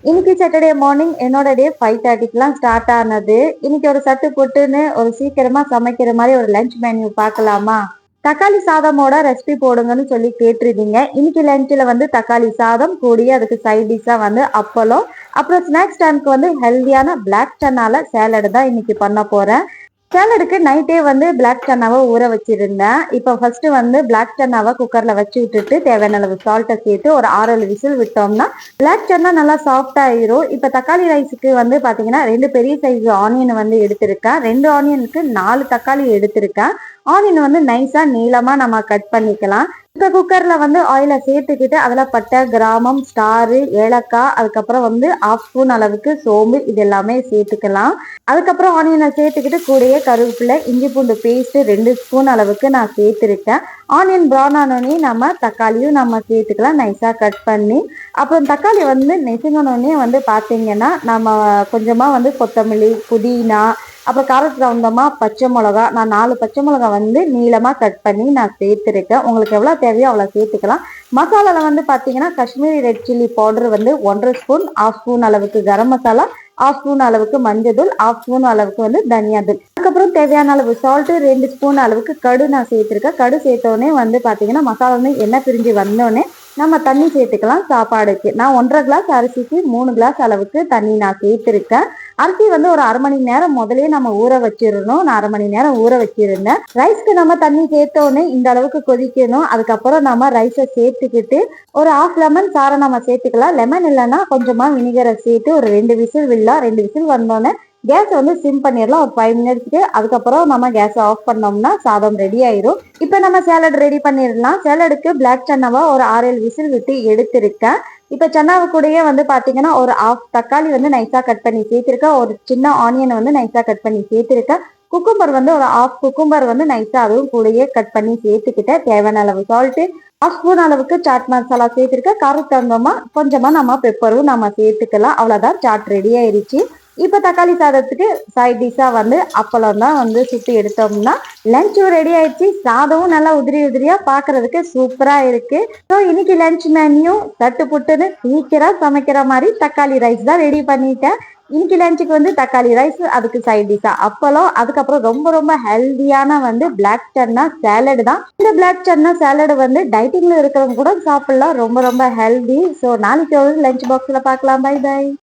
இன்னைக்கு Saturday morning என்னோட டே 5:30க்குலாம் start ஆனது. இன்னைக்கு ஒரு சட்டு புட்டுன்னு ஒரு சீக்கிரமா சமைக்கிற மாதிரி ஒரு லஞ்ச் மெனு பார்க்கலாமா? தக்காளி சாதமோட ரெசிபி போடுங்கன்னு சொல்லி கேட்டிருந்தீங்க. இன்னைக்கு லஞ்சில் வந்து தக்காளி சாதம் கூடிய அதுக்கு சைட் டிஷ்ஷாக வந்து அப்பளம், அப்புறம் ஸ்நாக்ஸ் டைமுக்கு வந்து ஹெல்தியான பிளாக் சன்னால சேலடு தான் இன்னைக்கு பண்ண போறேன். சேலடுக்கு நைட்டே வந்து பிளாக் சன்னாவை ஊற வச்சிருந்தேன். இப்போ ஃபர்ஸ்ட் வந்து பிளாக் சன்னாவை குக்கர்ல வச்சு விட்டுட்டு தேவையான அளவு சால்ட்டை சேர்த்து ஒரு 6 விசில் விட்டோம்னா பிளாக் சன்னா நல்லா சாஃப்ட் ஆயிரும். இப்போ தக்காளி ரைஸுக்கு வந்து பாத்தீங்கன்னா 2 பெரிய சைஸ் ஆனியன் வந்து எடுத்திருக்கேன். 2 ஆனியனுக்கு 4 தக்காளி எடுத்திருக்கேன். ஆனியன் வந்து நைஸா நீளமா நம்ம கட் பண்ணிக்கலாம். இப்ப குக்கர்ல வந்து ஆயில சேர்த்துக்கிட்டு அதுல பட்டை, கிராமம், ஸ்டாரு, ஏலக்காய், அதுக்கப்புறம் வந்து 1/2 ஸ்பூன் அளவுக்கு சோம்பு இது எல்லாமே சேர்த்துக்கலாம். அதுக்கப்புறம் ஆனியனை சேர்த்துக்கிட்டு கூடயே கருவேப்பிலை, இஞ்சி பூண்டு பேஸ்ட் 2 ஸ்பூன் அளவுக்கு நான் சேர்த்துருக்கேன். ஆனியன் ப்ரௌன் ஆனோடனே நம்ம தக்காளியும் நம்ம சேர்த்துக்கலாம் நைஸா கட் பண்ணி. அப்புறம் தக்காளி வந்து நெசுங்கனோடனே வந்து பார்த்தீங்கன்னா நம்ம கொஞ்சமா வந்து கொத்தமல்லி, புதினா, அப்புறம் காரத்துக்கு தகுந்தமா பச்சை மிளகா, நான் 4 பச்சை மிளகா வந்து நீளமா கட் பண்ணி நான் சேர்த்துருக்கேன். உங்களுக்கு எவ்வளோ தேவையோ அவ்வளோ சேர்த்துக்கலாம். மசாலால வந்து பார்த்தீங்கன்னா காஷ்மீரி ரெட் சில்லி பவுடர் வந்து 1/2 ஸ்பூன், 1/2 ஸ்பூன் அளவுக்கு கரம் மசாலா, 1/2 ஸ்பூன் அளவுக்கு மஞ்சள் தூள், 1/2 ஸ்பூன் அளவுக்கு வந்து தனியா தூள், அதுக்கப்புறம் தேவையான அளவு சால்ட், 2 ஸ்பூன் அளவுக்கு கடு நான் சேர்த்துருக்கேன். கடு சேர்த்தோடனே வந்து பார்த்தீங்கன்னா மசாலா வந்து எண்ணெய் பிரிஞ்சு வந்தோடனே நம்ம தண்ணி சேர்த்துக்கலாம். சாப்பாடுக்கு நான் 1.5 கிளாஸ் அரிசிக்கு 3 கிளாஸ் அளவுக்கு தண்ணி நான் சேர்த்துருக்கேன். அரிசி வந்து ஒரு 1/2 மணி நேரம் முதலே நம்ம ஊற வச்சிடணும். நான் 1/2 மணி நேரம் ஊற வச்சிருந்தேன். ரைஸ்க்கு நம்ம தண்ணி சேர்த்தோடனே இந்த அளவுக்கு கொதிக்கணும். அதுக்கப்புறம் நம்ம ரைஸை சேர்த்துக்கிட்டு ஒரு 1/2 லெமன் சாரை நம்ம சேர்த்துக்கலாம். லெமன் இல்லைன்னா கொஞ்சமா வினிகரை சேர்த்து ஒரு 2 விசில் விடலாம். 2 விசில் வந்தோடனே கேஸ் வந்து சிம் பண்ணிடலாம் ஒரு 5 மினிட்ஸ்க்கு. அதுக்கப்புறம் நம்ம கேஸை ஆஃப் பண்ணோம்னா சாதம் ரெடி ஆயிரும். இப்போ நம்ம சேலட் ரெடி பண்ணிடலாம். சேலடுக்கு பிளாக் சன்னாவா ஒரு 6-7 விசில் விட்டு எடுத்திருக்கேன். இப்போ சன்னாவு கூடயே வந்து பார்த்தீங்கன்னா ஒரு 1/2 தக்காளி வந்து நைஸாக கட் பண்ணி சேர்த்துருக்கேன். ஒரு சின்ன ஆனியன் வந்து நைஸாக கட் பண்ணி சேர்த்துருக்கேன். குக்கும்பர் வந்து ஒரு 1/2 குக்கும்பர் வந்து நைஸாக அதுவும் கூடயே கட் பண்ணி சேர்த்துக்கிட்டேன். தேவையான அளவு சால்ட்டு, 1/2 ஸ்பூன் அளவுக்கு சாட் மசாலா சேர்த்துருக்கேன். காரத்துக்கு தகுந்தமா கொஞ்சமா நம்ம பெப்பரும் நம்ம சேர்த்துக்கலாம். அவ்வளோதான், சாட் ரெடி ஆயிடுச்சு. இப்போ தக்காளி சாதத்துக்கு சைட் டிஷ்ஷாக வந்து அப்பளம் தான் வந்து சுற்றி எடுத்தோம்னா லஞ்சும் ரெடி ஆயிடுச்சு. சாதமும் நல்லா உதிரி உதிரியாக பார்க்கறதுக்கு சூப்பராக இருக்கு. ஸோ இன்னைக்கு லஞ்ச் மெனியும் சட்டு புட்டுன்னு சீக்கிரம் சமைக்கிற மாதிரி தக்காளி ரைஸ் தான் ரெடி பண்ணிட்டேன். இன்னைக்கு லஞ்சுக்கு வந்து தக்காளி ரைஸ், அதுக்கு சைட் டிஷ்ஷா அப்பளம், அதுக்கப்புறம் ரொம்ப ரொம்ப ஹெல்தியான வந்து பிளாக் சன்னா சேலடு தான். இந்த பிளாக் சன்னா சேலடு வந்து டைட்டிங்ல இருக்கிறவங்க கூட சாப்பிடலாம். ரொம்ப ரொம்ப ஹெல்தி. ஸோ நாளைக்கு ஒரு லஞ்ச் பாக்ஸில் பார்க்கலாம். Bye by.